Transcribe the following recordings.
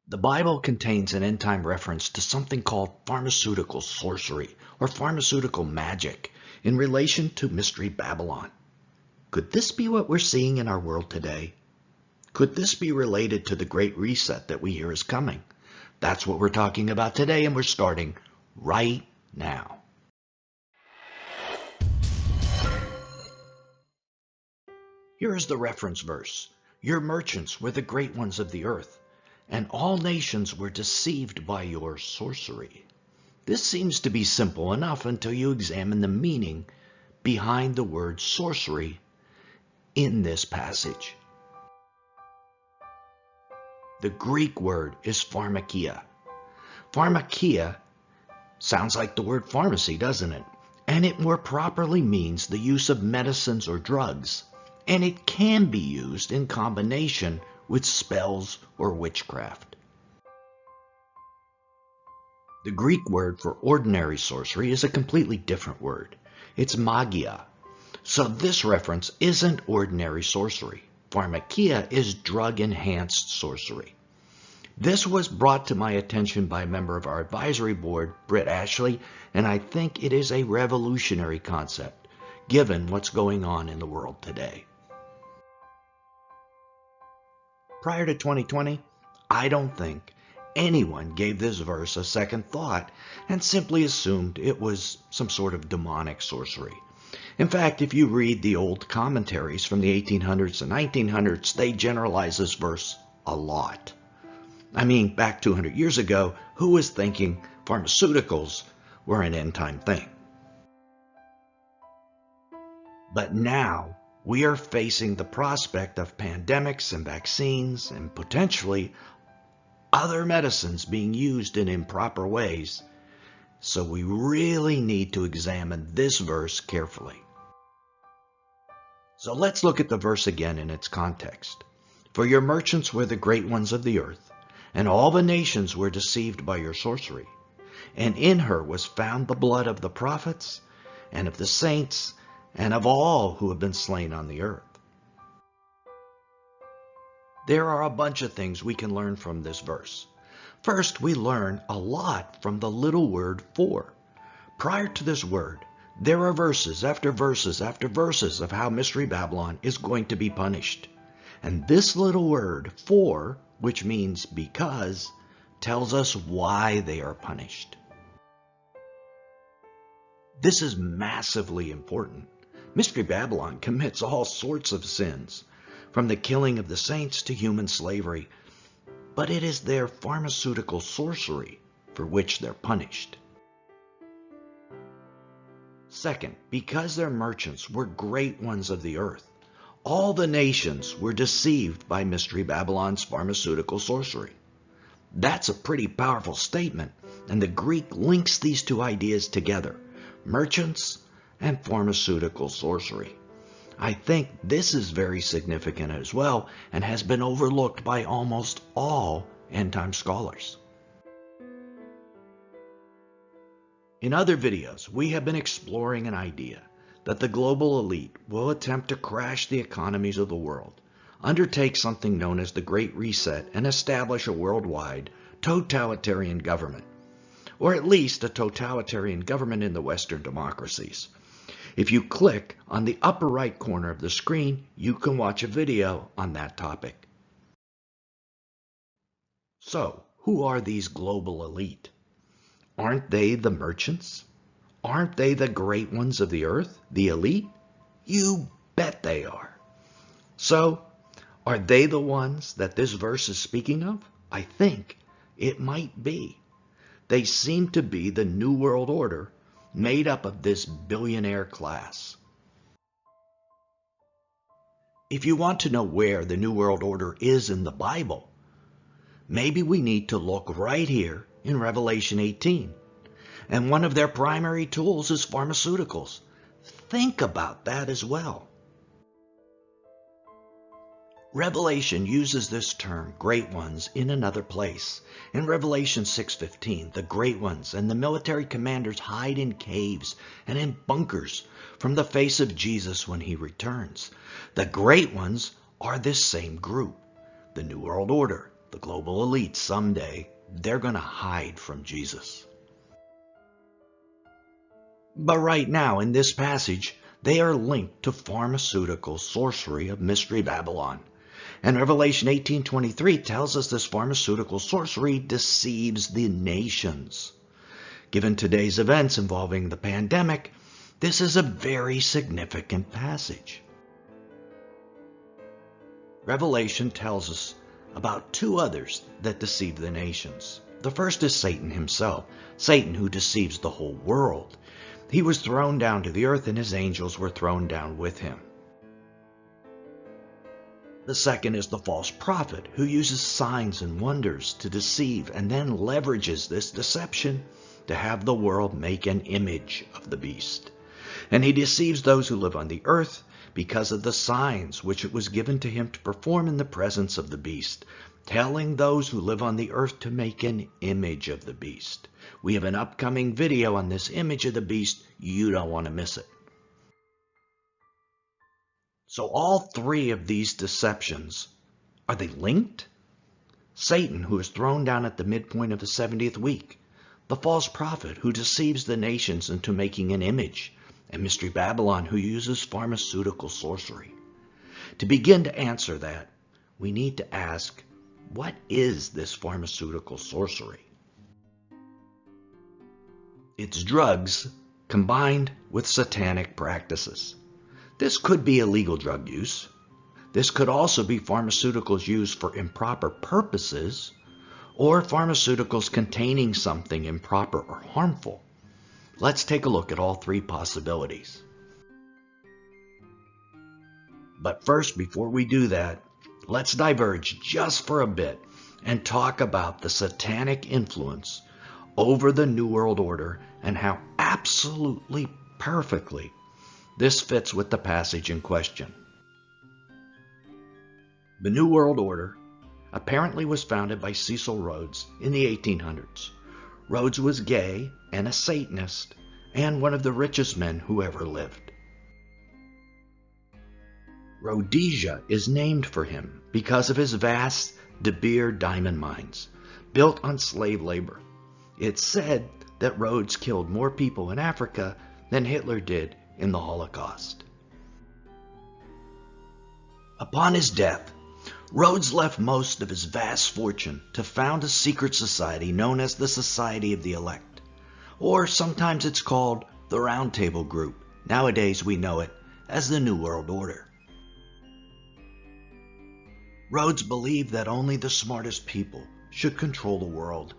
The Bible contains an end-time reference to something called pharmaceutical sorcery or pharmaceutical magic in relation to Mystery Babylon. Could this be what we're seeing in our world today? Could this be related to the Great Reset that we hear is coming? That's what we're talking about today, and we're starting right now. Here is the reference verse. Your merchants were the great ones of the earth, and all nations were deceived by your sorcery. This seems to be simple enough until you examine the meaning behind the word sorcery in this passage. The Greek word is pharmakia. Pharmakia sounds like the word pharmacy, doesn't it? And it more properly means the use of medicines or drugs, and it can be used in combination with spells or witchcraft. The Greek word for ordinary sorcery is a completely different word. It's magia. So this reference isn't ordinary sorcery. Pharmakia is drug-enhanced sorcery. This was brought to my attention by a member of our advisory board, Britt Ashley, and I think it is a revolutionary concept, given what's going on in the world today. Prior to 2020, I don't think anyone gave this verse a second thought and simply assumed it was some sort of demonic sorcery. In fact, if you read the old commentaries from the 1800s and 1900s, they generalize this verse a lot. I mean, back 200 years ago, who was thinking pharmaceuticals were an end-time thing? But now, we are facing the prospect of pandemics and vaccines and potentially other medicines being used in improper ways, so we really need to examine this verse carefully. So let's look at the verse again in its context. For your merchants were the great ones of the earth, and all the nations were deceived by your sorcery. And in her was found the blood of the prophets, and of the saints, and of all who have been slain on the earth. There are a bunch of things we can learn from this verse. First, we learn a lot from the little word for. Prior to this word, there are verses after verses after verses of how Mystery Babylon is going to be punished. And this little word, for, which means because, tells us why they are punished. This is massively important. Mystery Babylon commits all sorts of sins, from the killing of the saints to human slavery, but it is their pharmaceutical sorcery for which they're punished. Second, because their merchants were great ones of the earth, all the nations were deceived by Mystery Babylon's pharmaceutical sorcery. That's a pretty powerful statement, and the Greek links these two ideas together, merchants and pharmaceutical sorcery. I think this is very significant as well and has been overlooked by almost all end-time scholars. In other videos, we have been exploring an idea that the global elite will attempt to crash the economies of the world, undertake something known as the Great Reset, and establish a worldwide totalitarian government, or at least a totalitarian government in the Western democracies. If you click on the upper right corner of the screen, you can watch a video on that topic. So, who are these global elite? Aren't they the merchants? Aren't they the great ones of the earth, the elite? You bet they are. So, are they the ones that this verse is speaking of? I think it might be. They seem to be the New World Order made up of this billionaire class. If you want to know where the New World Order is in the Bible, maybe we need to look right here in Revelation 18. And one of their primary tools is pharmaceuticals. Think about that as well. Revelation uses this term, great ones, in another place. In Revelation 6:15, the great ones and the military commanders hide in caves and in bunkers from the face of Jesus when he returns. The great ones are this same group, the New World Order, The global elite someday, they're going to hide from Jesus. But right now, in this passage, they are linked to pharmaceutical sorcery of Mystery Babylon. And Revelation 18:23 tells us this pharmaceutical sorcery deceives the nations. Given today's events involving the pandemic, this is a very significant passage. Revelation tells us about two others that deceive the nations. The first is Satan himself, Satan who deceives the whole world. He was thrown down to the earth and his angels were thrown down with him. The second is the false prophet who uses signs and wonders to deceive and then leverages this deception to have the world make an image of the beast. And he deceives those who live on the earth because of the signs which it was given to him to perform in the presence of the beast, telling those who live on the earth to make an image of the beast. We have an upcoming video on this image of the beast. You don't want to miss it. So all three of these deceptions, are they linked? Satan, who is thrown down at the midpoint of the 70th week. The false prophet, who deceives the nations into making an image. And Mystery Babylon, who uses pharmaceutical sorcery. To begin to answer that, we need to ask, what is this pharmaceutical sorcery? It's drugs combined with satanic practices. This could be illegal drug use. This could also be pharmaceuticals used for improper purposes, or pharmaceuticals containing something improper or harmful. Let's take a look at all three possibilities. But first, before we do that, let's diverge just for a bit and talk about the satanic influence over the New World Order and how absolutely perfectly this fits with the passage in question. The New World Order apparently was founded by Cecil Rhodes in the 1800s. Rhodes was gay and a Satanist and one of the richest men who ever lived. Rhodesia is named for him because of his vast De Beer diamond mines built on slave labor. It's said that Rhodes killed more people in Africa than Hitler did in the Holocaust. Upon his death, Rhodes left most of his vast fortune to found a secret society known as the Society of the Elect, or sometimes it's called the Round Table Group. Nowadays we know it as the New World Order. Rhodes believed that only the smartest people should control the world,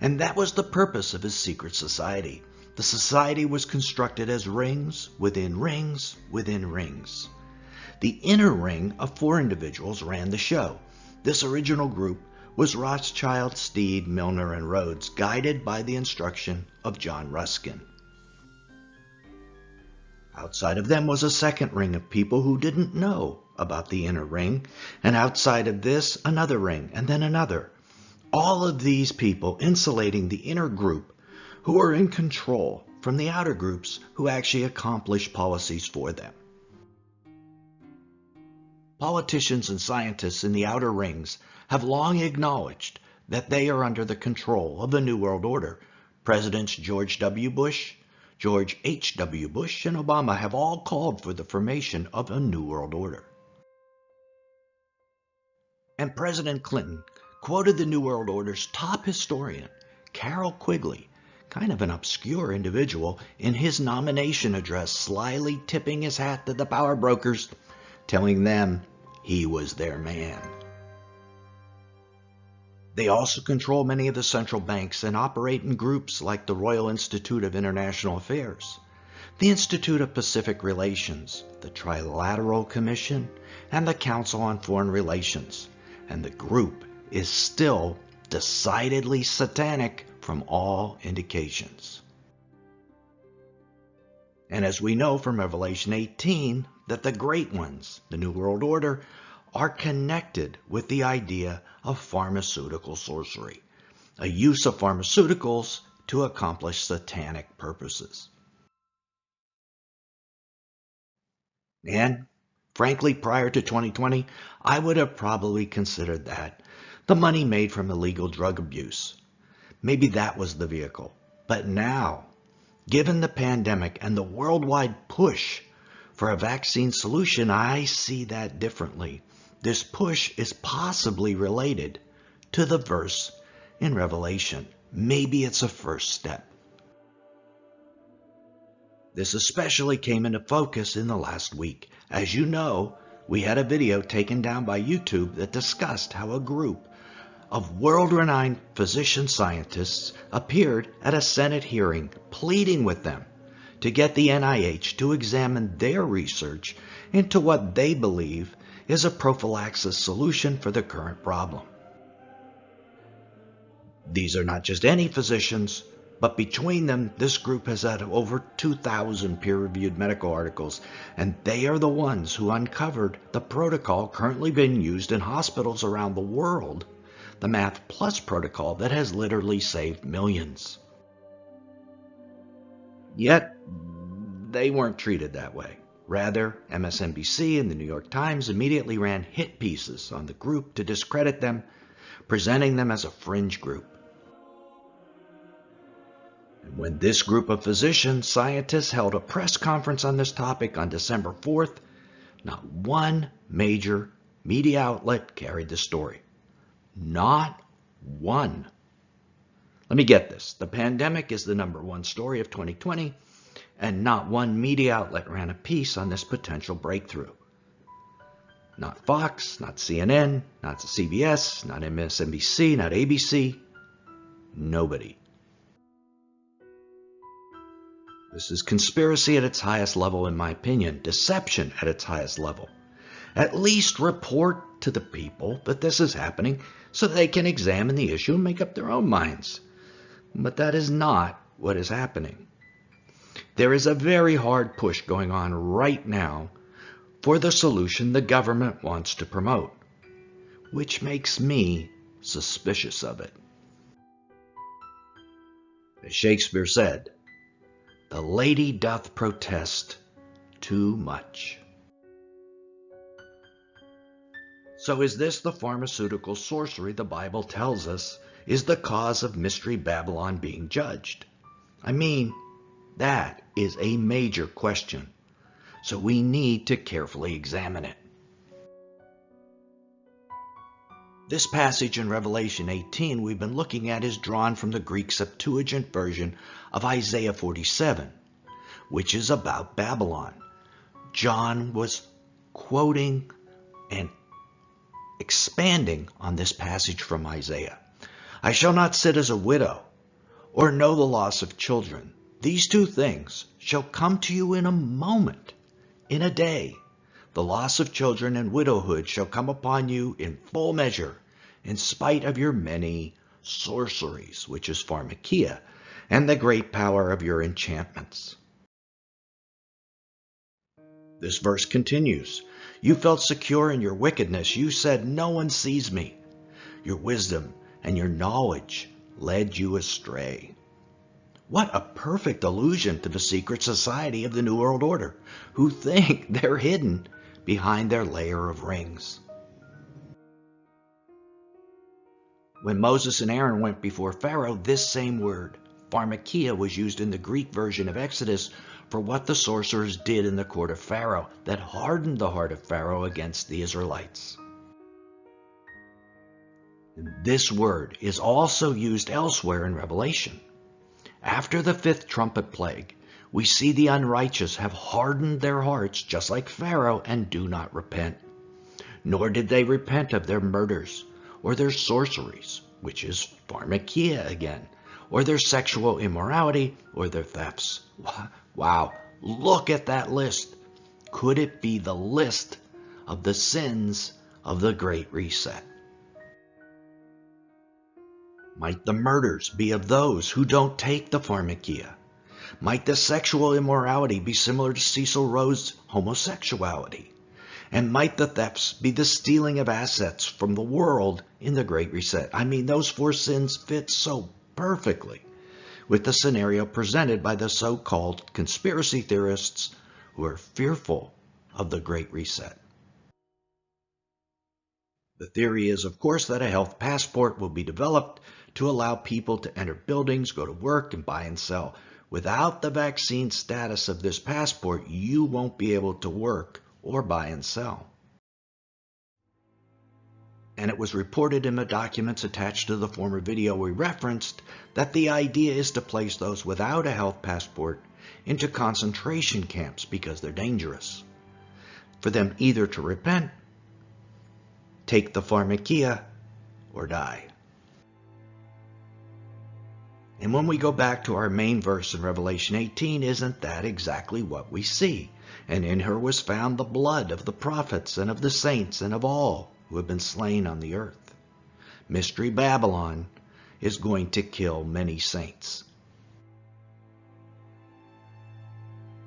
and that was the purpose of his secret society. The society was constructed as rings within rings within rings. The inner ring of 4 individuals ran the show. This original group was Rothschild, Steed, Milner, and Rhodes, guided by the instruction of John Ruskin. Outside of them was a second ring of people who didn't know about the inner ring, and outside of this, another ring, and then another. All of these people insulating the inner group who are in control from the outer groups who actually accomplish policies for them. Politicians and scientists in the outer rings have long acknowledged that they are under the control of the New World Order. Presidents George W. Bush, George H.W. Bush, and Obama have all called for the formation of a New World Order. And President Clinton quoted the New World Order's top historian, Carroll Quigley, kind of an obscure individual, in his nomination address, slyly tipping his hat to the power brokers, telling them he was their man. They also control many of the central banks and operate in groups like the Royal Institute of International Affairs, the Institute of Pacific Relations, the Trilateral Commission, and the Council on Foreign Relations. And the group is still decidedly satanic from all indications. And as we know from Revelation 18, that the great ones, the New World Order, are connected with the idea of pharmaceutical sorcery, a use of pharmaceuticals to accomplish satanic purposes. And frankly, prior to 2020, I would have probably considered that the money made from illegal drug abuse. Maybe that was the vehicle. But now, given the pandemic and the worldwide push for a vaccine solution, I see that differently. This push is possibly related to the verse in Revelation. Maybe it's a first step. This especially came into focus in the last week. As you know, we had a video taken down by YouTube that discussed how a group of world-renowned physician scientists appeared at a Senate hearing pleading with them to get the NIH to examine their research into what they believe is a prophylaxis solution for the current problem. These are not just any physicians, but between them, this group has had over 2,000 peer-reviewed medical articles, and they are the ones who uncovered the protocol currently being used in hospitals around the world, the Math Plus protocol that has literally saved millions. Yet, they weren't treated that way. Rather, MSNBC and the New York Times immediately ran hit pieces on the group to discredit them, presenting them as a fringe group. And when this group of physician scientists held a press conference on this topic on December 4th, not one major media outlet carried the story. Not one. Let me get this. The pandemic is the #1 story of 2020, and not one media outlet ran a piece on this potential breakthrough. Not Fox, not CNN, not CBS, not MSNBC, not ABC. Nobody. This is conspiracy at its highest level, in my opinion. Deception at its highest level. At least report to the people that this is happening so they can examine the issue and make up their own minds. But that is not what is happening. There is a very hard push going on right now for the solution the government wants to promote, which makes me suspicious of it. As Shakespeare said, "The lady doth protest too much." So is this the pharmaceutical sorcery the Bible tells us is the cause of Mystery Babylon being judged? I mean, that is a major question, so we need to carefully examine it. This passage in Revelation 18 we've been looking at is drawn from the Greek Septuagint version of Isaiah 47, which is about Babylon. John was quoting and expanding on this passage from Isaiah. "I shall not sit as a widow, or know the loss of children. These two things shall come to you in a moment, in a day. The loss of children and widowhood shall come upon you in full measure, in spite of your many sorceries," which is pharmakia, "and the great power of your enchantments." This verse continues, "You felt secure in your wickedness. You said, 'No one sees me.' Your wisdom and your knowledge led you astray." What a perfect allusion to the secret society of the New World Order, who think they're hidden behind their layer of rings. When Moses and Aaron went before Pharaoh, this same word, pharmakia, was used in the Greek version of Exodus for what the sorcerers did in the court of Pharaoh that hardened the heart of Pharaoh against the Israelites. This word is also used elsewhere in Revelation. After the 5th trumpet plague, we see the unrighteous have hardened their hearts just like Pharaoh and do not repent. Nor did they repent of their murders or their sorceries, which is pharmakia again, or their sexual immorality or their thefts. Wow, look at that list. Could it be the list of the sins of the Great Reset? Might the murders be of those who don't take the pharmakia? Might the sexual immorality be similar to Cecil Rhodes' homosexuality? And might the thefts be the stealing of assets from the world in the Great Reset? I mean, those 4 sins fit so perfectly with the scenario presented by the so-called conspiracy theorists who are fearful of the Great Reset. The theory is, of course, that a health passport will be developed to allow people to enter buildings, go to work, and buy and sell. Without the vaccine status of this passport, you won't be able to work or buy and sell. And it was reported in the documents attached to the former video we referenced that the idea is to place those without a health passport into concentration camps because they're dangerous. For them either to repent, take the pharmakia, or die. And when we go back to our main verse in Revelation 18, isn't that exactly what we see? And in her was found the blood of the prophets and of the saints and of all who have been slain on the earth. Mystery Babylon is going to kill many saints.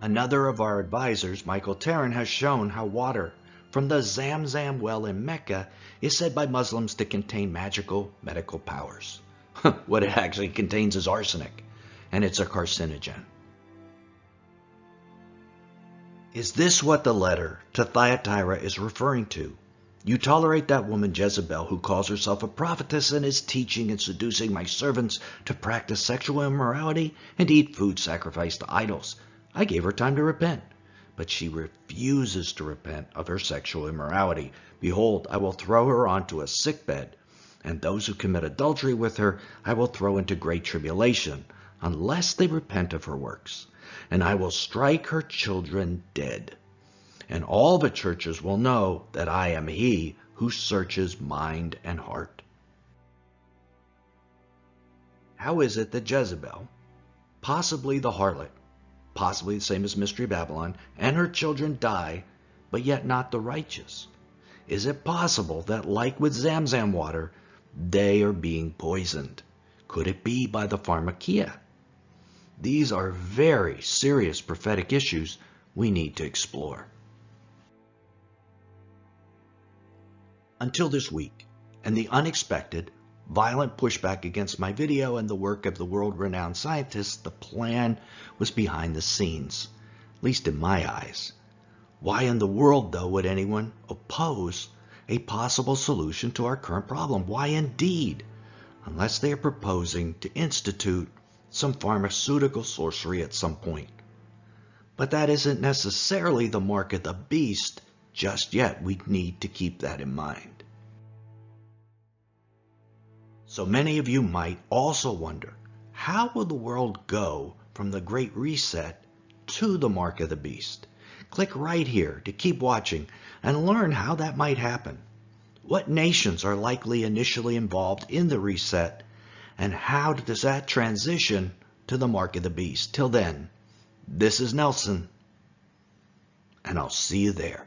Another of our advisors, Michael Tarrant, has shown how water from the Zamzam well in Mecca is said by Muslims to contain magical medical powers. What it actually contains is arsenic, and it's a carcinogen. Is this what the letter to Thyatira is referring to? You tolerate that woman Jezebel who calls herself a prophetess and is teaching and seducing my servants to practice sexual immorality and eat food sacrificed to idols. I gave her time to repent, but she refuses to repent of her sexual immorality. Behold, I will throw her onto a sickbed, and those who commit adultery with her I will throw into great tribulation, unless they repent of her works. And I will strike her children dead. And all the churches will know that I am he who searches mind and heart. How is it that Jezebel, possibly the harlot, possibly the same as Mystery Babylon, and her children die, but yet not the righteous? Is it possible that, like with Zamzam water, they are being poisoned? Could it be by the pharmakia? These are very serious prophetic issues we need to explore. Until this week, and the unexpected, violent pushback against my video and the work of the world-renowned scientists, the plan was behind the scenes, at least in my eyes. Why in the world, though, would anyone oppose a possible solution to our current problem? Why indeed? Unless they are proposing to institute some pharmaceutical sorcery at some point. But that isn't necessarily the mark of the beast just yet. We need to keep that in mind. So many of you might also wonder, how will the world go from the Great Reset to the mark of the beast? Click right here to keep watching and learn how that might happen. What nations are likely initially involved in the reset, and how does that transition to the mark of the beast? Till then, this is Nelson, and I'll see you there.